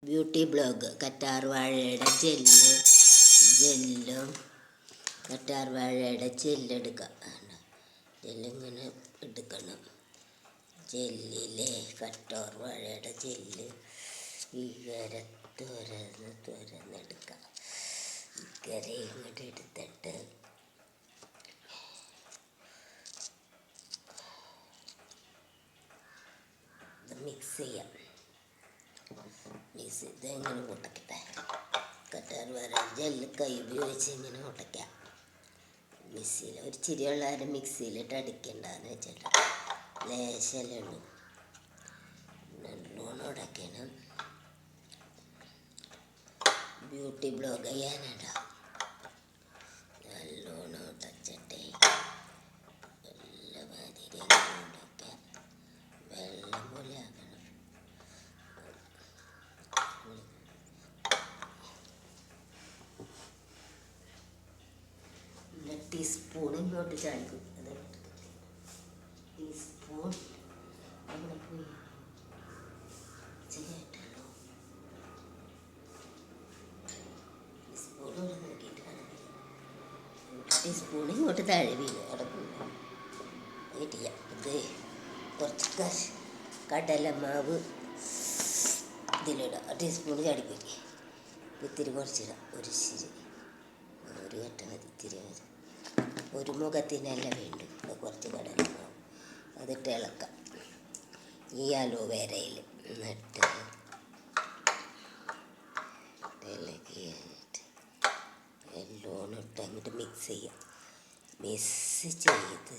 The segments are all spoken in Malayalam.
ബ്യൂട്ടി ബ്ലോഗ് കറ്റാർ വാഴയുടെ ജെല്ലും കറ്റാർ വാഴയുടെ ജെല്ലെടുക്കുക. ജെല്ലിങ്ങനെ എടുക്കണം. ജെല്ലിലെ കറ്റാർ വാഴയുടെ ജെല്ല് ഇങ്ങനെ തുരന്നെടുക്കുക. ഇങ്ങനെ ഇങ്ങോട്ട് എടുത്തിട്ട് മിക്സ് ചെയ്യാം. മിക്സ് ചെയ്ത് ഇങ്ങനെ ഉടക്കട്ടെ. കറ്റാർ വാഴ ജെല്ല് കൈ ഉപയോഗിച്ച് ഇങ്ങനെ ഉടയ്ക്കാം. മിക്സിയിൽ ഒരു ചിരിയുള്ള അര മിക്സിയിലിട്ട് അടിക്കണ്ടെന്ന് വെച്ചിട്ട് ലേശല്ലേ ഉള്ളൂ. നല്ലോണം ഉടയ്ക്കണം. ബ്യൂട്ടി ബ്ലോഗ് ചെയ്യാനാണ്. നല്ലോണം ഉടച്ചിട്ട് നല്ല മാതിരി ഉടയ്ക്കാം. വെള്ളം പോലെ ആക്കണം. ടീസ്പൂൺ ഇങ്ങോട്ട് ചാടിക്കും. ടീസ്പൂൺ അവിടെ പോയി ചെയ്യട്ടല്ലോ. ടീസ്പൂൺ ഇവിടെ നോക്കിയിട്ടാണ്. ടീസ്പൂൺ ഇങ്ങോട്ട് താഴെ വീഴും. അവിടെ കിട്ടില്ല. ഇത് കുറച്ച് കടലമാവ് ഇതിലിടാം. ടീസ്പൂൺ ചാടിപ്പോയി. ഇത്തിരി കുറച്ചിടാം. ഒരു കട്ട മതി. ഇത്തിരി മതി. ഒരു മുഖത്തിനല്ല വേണ്ടു. കുറച്ച് കടലമാവ് അതിട്ട് ഇളക്കാം. ഈ അലോവേരയിൽ എന്നിട്ട് ഇളക്കിയിട്ട് എല്ലോണം ഇട്ട് അങ്ങോട്ട് മിക്സ് ചെയ്യാം. മിക്സ് ചെയ്ത്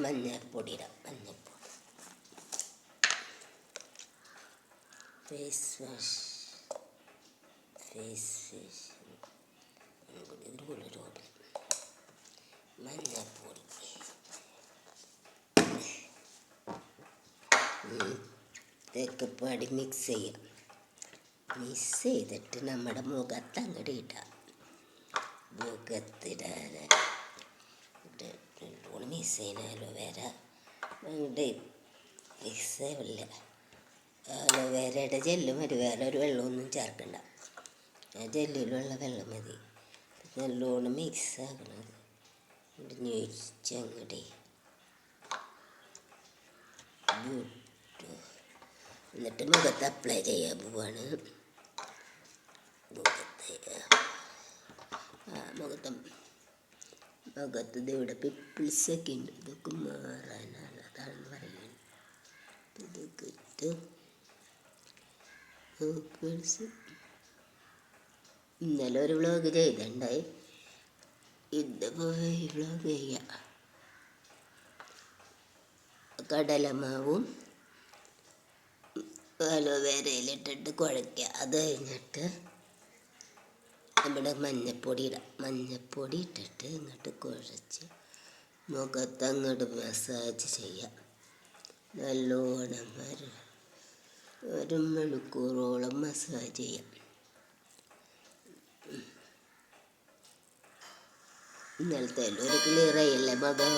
മഞ്ഞൾപ്പൊടി ഇടാം. മഞ്ഞൾപ്പൊടി ഫേസ് വാഷ് മഞ്ഞൾപ്പൊടി തേക്കപ്പാടി മിക്സ് ചെയ്യാം. മിക്സ് ചെയ്തിട്ട് നമ്മുടെ മുഖത്ത് അങ്ങോട്ട് ഇടാം. മുഖത്തിടാൻ മിക്സ് ചെയ്യുന്ന അലോവേര അങ്ങോട്ട് മിക്സ് ചെയ്യില്ല. അലോവേരയുടെ ജെല്ല് മതി. വേറെ ഒരു വെള്ളമൊന്നും ചേർക്കണ്ട. ആ ജെല്ലിലുള്ള വെള്ളം മതി. നല്ലോണം മിക്സ് ആക്കണത് ഞൊഴിച്ചങ്ങോട്ട് എന്നിട്ട് മുഖത്ത് അപ്ലൈ ചെയ്യാൻ പോവാണ്. മുഖത്ത് ഇവിടെ പിപ്പിൾസൊക്കെ ഉണ്ട്. ഇതൊക്കെ മാറാനാണ്. അതാണ് പറയുന്നത്. ഇതൊക്കെ ഇട്ട് പിപ്പിൾസ് ഇന്നലെ ഒരു വ്ളോഗ് ചെയ്തിട്ടുണ്ടായി. ഇന്നിപ്പോൾ ഈ വ്ളോഗ് ചെയ്യാം. കടലമാവും അലോവേരയിലിട്ടിട്ട് കുഴയ്ക്കുക. അത് കഴിഞ്ഞിട്ട് നമ്മുടെ മഞ്ഞപ്പൊടി ഇടാം. മഞ്ഞപ്പൊടി ഇട്ടിട്ട് ഇങ്ങോട്ട് കുഴച്ച് മുഖത്ത് അങ്ങോട്ട് മസാജ് ചെയ്യാം. നല്ലോണം ഒരു മണിക്കൂറോളം മസാജ് ചെയ്യാം. ഇന്നലത്തെ ഒരു ക്ലിയർ ആയില്ലേ മുഖം?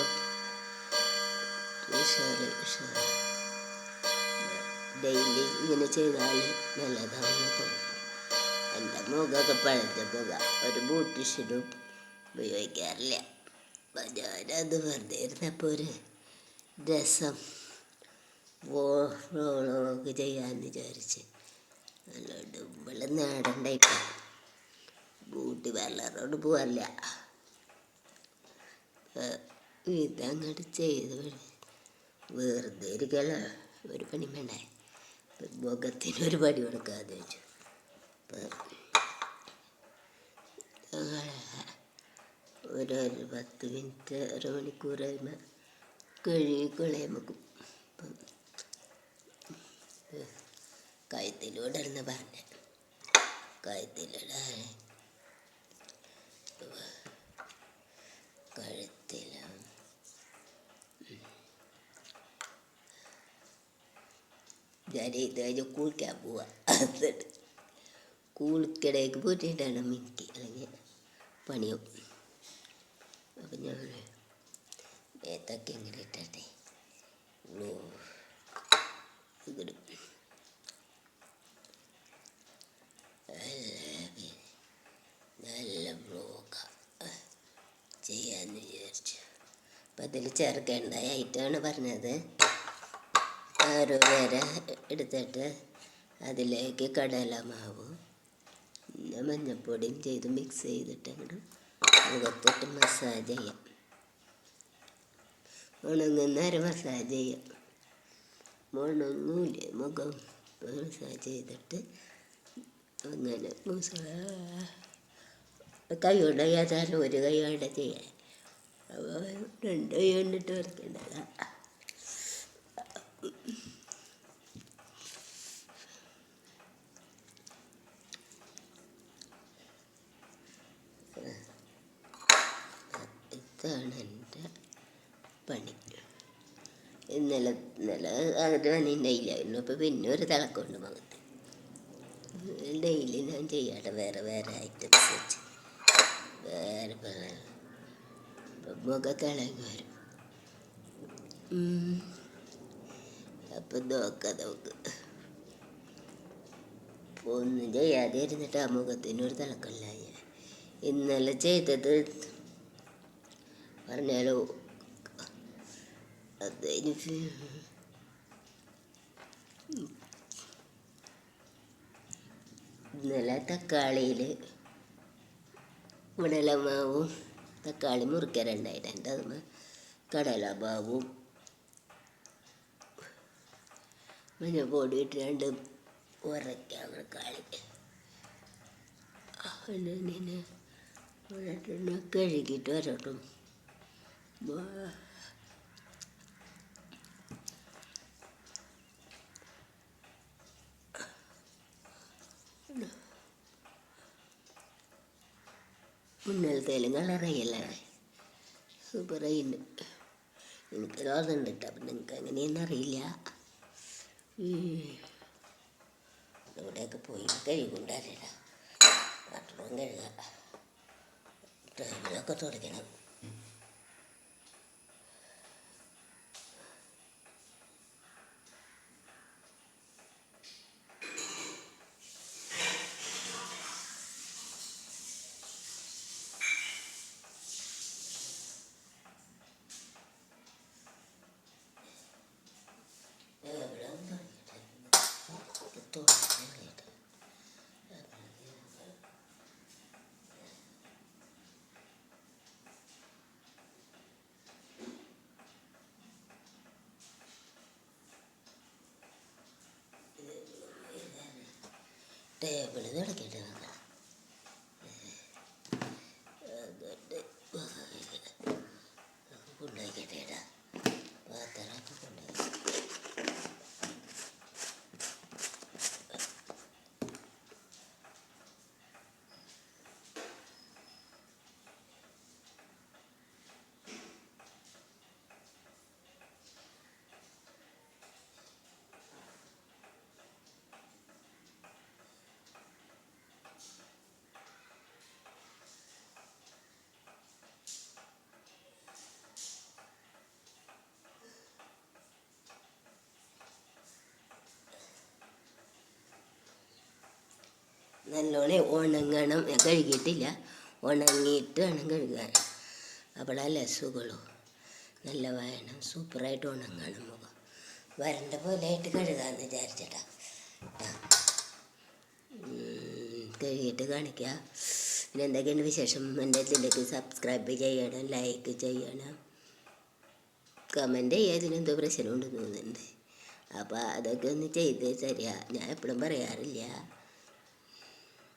ഡെയിലി ഇങ്ങനെ ചെയ്താൽ നല്ലതാണെന്ന് തോന്നുന്നു. എൻ്റെ മുഖമൊക്കെ പഴുത്ത മുഖ. ഒരു ബ്യൂട്ടീഷ്യനും ഉപയോഗിക്കാറില്ല. അപ്പം ഞാനത് വെറുതെ ഇരുന്നപ്പോൾ ഒരു രസം വ്ളോഗ് ചെയ്യാമെന്ന് വിചാരിച്ച്. നല്ലോണം ഇവിടെ നേടണ്ടായിപ്പോൾ ബ്യൂട്ടി പാർലറോട് പോകാറില്ല. ഇതങ്ങോട്ട് ചെയ്ത് വെറുതെ ഇരിക്കല്ലോ. ഒരു പണി വേണ്ടേ. മുഖത്തിനൊരു പണി കൊടുക്കാതെ വെച്ചു. ഒരു 10 മിനിറ്റ് അരമണിക്കൂർ കഴിയുമ്പോൾ കഴുകിക്കളയാൻ വെക്കും. കഴുത്തിലൂടെന്ന് പറഞ്ഞ കഴുത്തിലിടാൻ ഞാൻ ഇത് കഴിഞ്ഞ് കുളിക്കാൻ പോവാം. എന്നിട്ട് കുളിക്കടേക്ക് പോയിട്ടാണ് മിനിക്ക് അല്ലെങ്കിൽ പണിയാവും. അപ്പം ഞാൻ മേത്തൊക്കെ ഇങ്ങനെ ഇട്ടെ ഇടും. നല്ല ബ്ലോക്ക ചെയ്യാമെന്ന് വിചാരിച്ചു. അപ്പം അതിൽ ചേർക്കേണ്ട ഐറ്റമാണ് പറഞ്ഞത്. വേറെ എടുത്തിട്ട് അതിലേക്ക് കടലമാവ് പിന്നെ മഞ്ഞൾപ്പൊടിയും ചെയ്ത് മിക്സ് ചെയ്തിട്ട് അങ്ങോട്ട് മുഖത്തിട്ട് മസാജ് ചെയ്യാം. ഉണങ്ങുന്നേരം മസാജ് ചെയ്യാം. ഉണങ്ങൂലേ മുഖം മസാജ് ചെയ്തിട്ട് അങ്ങനെ കൈ കൊണ്ട് ഏതായാലും ഒരു കൈ കൊണ്ട് ചെയ്യാൻ. അപ്പോൾ 2 കൈ കൊണ്ടിട്ട് വരയ്ക്കേണ്ടതാണ്. ഇതാണ് എൻ്റെ പണി. ഇന്നലെ അത് പണിയുണ്ടായില്ലായിരുന്നു. അപ്പോൾ പിന്നെ ഒരു തിളക്കമുണ്ട് മുഖത്ത്. ഡെയിലി ഞാൻ ചെയ്യാട്ടെ വേറെ ഐറ്റംസ് വെച്ച് വേറെ മുഖത്തിളങ്ങി വരും. അപ്പം നോക്കാം നമുക്ക്. ഒന്നും ചെയ്യാതെ ഇരുന്നിട്ട് ആ മുഖത്തിനൊരു തിളക്കമില്ല. ഞാൻ ഇന്നലെ ചെയ്തത് പറഞ്ഞാലോ അതെനിക്ക് ഇന്നലെ തക്കാളിയിൽ കടലമാവും തക്കാളി മുറിക്കാറുണ്ടായിട്ട് അത് കടലമാവും മഞ്ഞൾപ്പൊടി ഇട്ട് ഉരയ്ക്കാം തക്കാളി. പിന്നെ കഴുകിയിട്ട് വരട്ടും. മുന്നിലത്തേലും കളറയല്ലേ സൂപ്പറായിണ്ട്. എനിക്ക് തോന്നുന്നുണ്ട് കേട്ടോ. അപ്പം നിങ്ങൾക്ക് അങ്ങനെയൊന്നും അറിയില്ല. ഇവിടെയൊക്കെ പോയി കഴുകൊണ്ടറിയണം. പാത്രം കഴുകാം, ടേബിളൊക്കെ തുടയ്ക്കണം. ടേബിള് തുടക്കിയിട്ട് കൊണ്ടുപോയിക്കേട്ടാ പാത്രമൊക്കെ കൊണ്ടുപോയി. നല്ലോണം ഉണങ്ങണം. ഞാൻ കഴുകിയിട്ടില്ല, ഉണങ്ങിയിട്ട് വേണം കഴുകാൻ. അപ്പോഴല്ലേ സുഖമുള്ളൂ. നല്ല വേണം, സൂപ്പറായിട്ട് ഉണങ്ങണം മുഖം. വരണ്ട പോലെ ആയിട്ട് കഴുകാമെന്ന് വിചാരിച്ചിട്ടാ. കഴുകിയിട്ട് കാണിക്കുക. പിന്നെ എന്തൊക്കെയാണ് വിശേഷം? എൻ്റെ ഇതിലേക്ക് സബ്സ്ക്രൈബ് ചെയ്യണം, ലൈക്ക് ചെയ്യണം, കമൻറ്റ് ചെയ്യുക. ഇതിനെന്തോ പ്രശ്നമുണ്ടെന്ന് തോന്നുന്നുണ്ട്. അപ്പോൾ അതൊക്കെ ഒന്ന് ചെയ്ത് തരിക. ഞാൻ എപ്പോഴും പറയാറില്ല,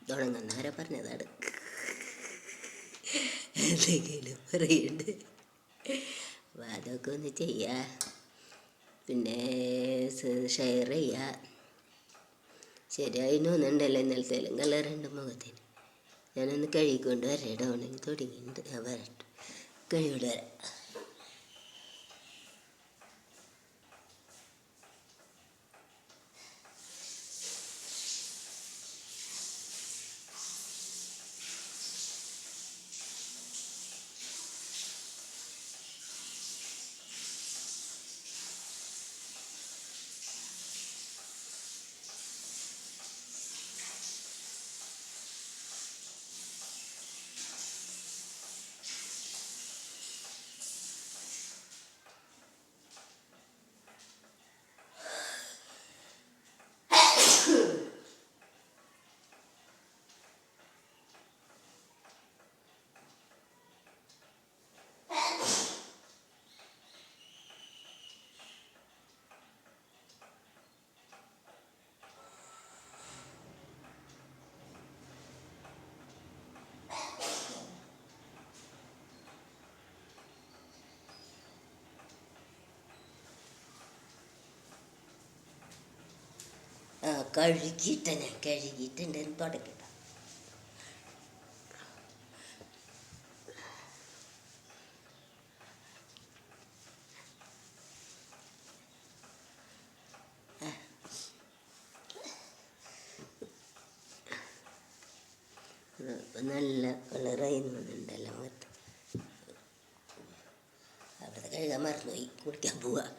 തുടങ്ങുന്നവരെ പറഞ്ഞതാണ്. എന്തെങ്കിലും പറയുന്നുണ്ട്. അപ്പോൾ അതൊക്കെ ഒന്ന് ചെയ്യുക. പിന്നെ ഷെയർ ചെയ്യുക. ശരിയായി തോന്നുന്നുണ്ടല്ലോ. ഇന്നലത്തേലും കളറുണ്ട് മുഖത്തിന്. ഞാനൊന്ന് കഴുകിക്കൊണ്ട് വരട്ടെ. ഉണങ്ങി തുടങ്ങിയിട്ടുണ്ട്. ഞാൻ വരട്ടെ, കഴുകിയിട്ട് വരാം. കഴുകിയിട്ടുണ്ടെന്ന് തുടക്കണ്ട. ഇപ്പം നല്ല കളറായി തോന്നുന്നുണ്ടല്ലോ മുഖത്ത്. അവിടെ കഴുകാൻ മറന്നുപോയി, കുളിക്കാൻ പോവുക.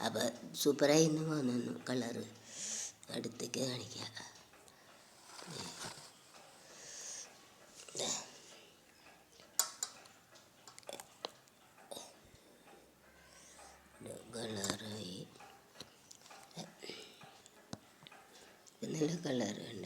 അപ്പം സൂപ്പറായി എന്ന് തോന്നുന്നു കളറ്. അടുത്തേക്ക് കാണിക്കുക. കളറായി നല്ല കളറുണ്ട്.